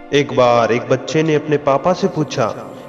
एक बार एक बच्चे ने अपने पापा से पूछा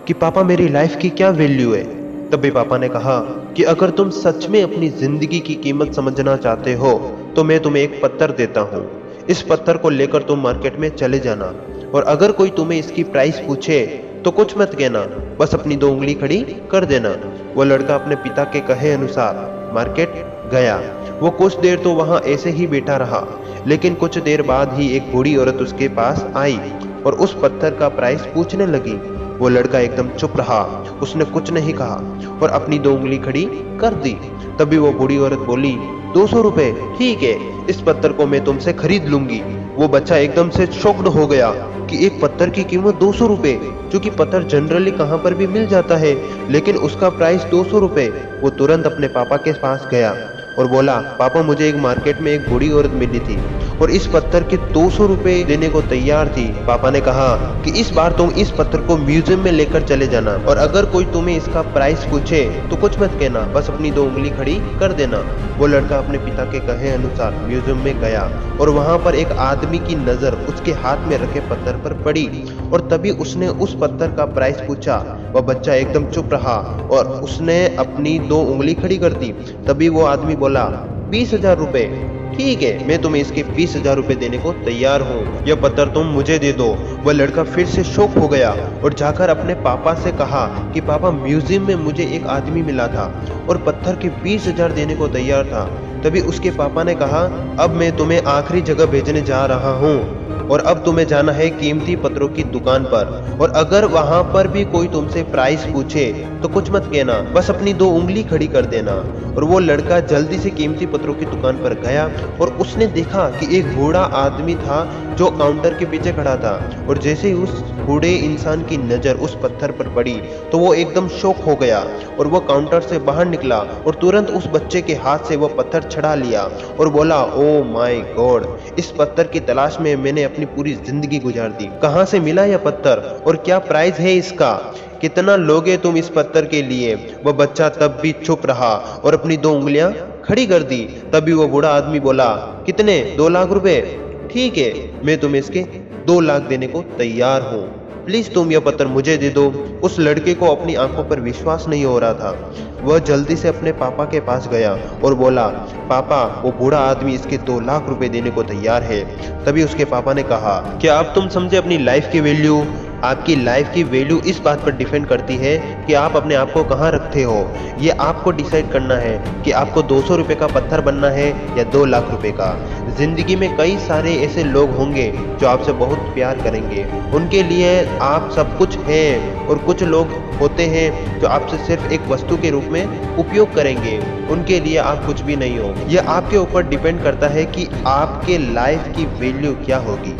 कि पापा मेरी लाइफ की क्या वैल्यू है। तभी पापा ने कहा कि अगर तुम सच में अपनी जिंदगी की कीमत समझना चाहते हो तो मैं तुम्हें एक पत्थर देता हूँ। इस पत्थर को लेकर तुम मार्केट में चले जाना और अगर कोई तुम्हें इसकी प्राइस पूछे तो कुछ मत कहना, बस अपनी दो उंगली खड़ी कर देना। वो लड़का अपने पिता के कहे अनुसार मार्केट गया। वो कुछ देर तो वहां ऐसे ही बैठा रहा, लेकिन कुछ देर बाद ही एक बूढ़ी औरत उसके पास आई और उस पत्थर का प्राइस पूछने लगी। वो लड़का एकदम चुप रहा, उसने कुछ नहीं कहा और अपनी दो उंगली खड़ी कर दी। तभी वो बूढ़ी औरत बोली, 200 रुपए, ठीक है, इस पत्थर को मैं तुमसे खरीद लूंगी। वो बच्चा एकदम से शॉक्ड हो गया कि एक पत्थर की कीमत 200 रुपए, जो कि पत्थर जनरली कहाँ पर भी मिल जाता है, लेकिन उसका प्राइस 200 रुपए। वो तुरंत अपने पापा के पास गया और बोला, पापा मुझे एक मार्केट में एक बूढ़ी औरत मिली थी और इस पत्थर के 200 रुपए देने को तैयार थी। पापा ने कहा कि इस बार तुम इस पत्थर को म्यूजियम में लेकर चले जाना और अगर कोई तुम्हें इसका प्राइस पूछे तो कुछ मत कहना, बस अपनी दो उंगली खड़ी कर देना। वो लड़का अपने पिता के कहे अनुसार म्यूजियम में गया और वहां पर एक आदमी की नजर उसके हाथ में रखे पत्थर पर पड़ी और तभी उसने उस पत्थर का प्राइस पूछा। वह बच्चा एकदम चुप रहा और उसने अपनी दो उंगली खड़ी कर दी। तभी वो आदमी बोला, 20,000 रुपए, ठीक है, मैं तुम्हें इसके 20,000 रुपए देने को तैयार हूँ, यह पत्थर तुम मुझे दे दो। वह लड़का फिर से शॉक हो गया और जाकर अपने पापा से कहा कि पापा म्यूजियम में मुझे एक आदमी मिला था और पत्थर के 20,000 देने को तैयार था। तभी उसके पापा ने कहा, अब मैं तुम्हें आखिरी जगह भेजने जा रहा हूँ और अब तुम्हें जाना है कीमती पत्थरों की दुकान पर और अगर वहां पर भी कोई तुमसे प्राइस पूछे तो कुछ मत कहना, बस अपनी दो उंगली खड़ी कर देना। और वो लड़का जल्दी से कीमती पत्थरों की दुकान पर गया और उसने देखा कि एक बूढ़ा आदमी था जो काउंटर के पीछे खड़ा था और जैसे ही उस बूढ़े इंसान की नजर उस पत्थर पर पड़ी तो वो एकदम शॉक हो गया और वो काउंटर से बाहर निकला और तुरंत उस बच्चे के हाथ से वो पत्थर छड़ा लिया और बोला, ओ माय गॉड, इस पत्थर की तलाश में मैंने अपनी पूरी जिंदगी गुजार दी। कहाँ से मिला यह पत्थर और क्या प्राइस है इसका, कितना लोगे तुम इस पत्थर के लिए। वह बच्चा तब भी चुप रहा और अपनी दो उंगलियां खड़ी कर दी। तभी वो बूढ़ा आदमी बोला, कितने, 2 लाख रुपए, ठीक है, मैं तुम्हें इसके 2 लाख देने को तैयार हूँ, प्लीज तुम यह पत्थर मुझे दे दो। उस लड़के को अपनी आंखों पर विश्वास नहीं हो रहा था। वह जल्दी से अपने पापा के पास गया और बोला, पापा वो बूढ़ा आदमी इसके 2 लाख रुपए देने को तैयार है। तभी उसके पापा ने कहा, क्या अब तुम समझे अपनी लाइफ की वैल्यू। आपकी लाइफ की वैल्यू इस बात पर डिपेंड करती है कि आप अपने आप को कहाँ रखते हो। ये आपको डिसाइड करना है कि आपको 200 रुपये का पत्थर बनना है या 2 लाख रुपए का। जिंदगी में कई सारे ऐसे लोग होंगे जो आपसे बहुत प्यार करेंगे, उनके लिए आप सब कुछ हैं और कुछ लोग होते हैं जो आपसे सिर्फ एक वस्तु के रूप में उपयोग करेंगे, उनके लिए आप कुछ भी नहीं हो। यह आपके ऊपर डिपेंड करता है कि आपके लाइफ की वैल्यू क्या होगी।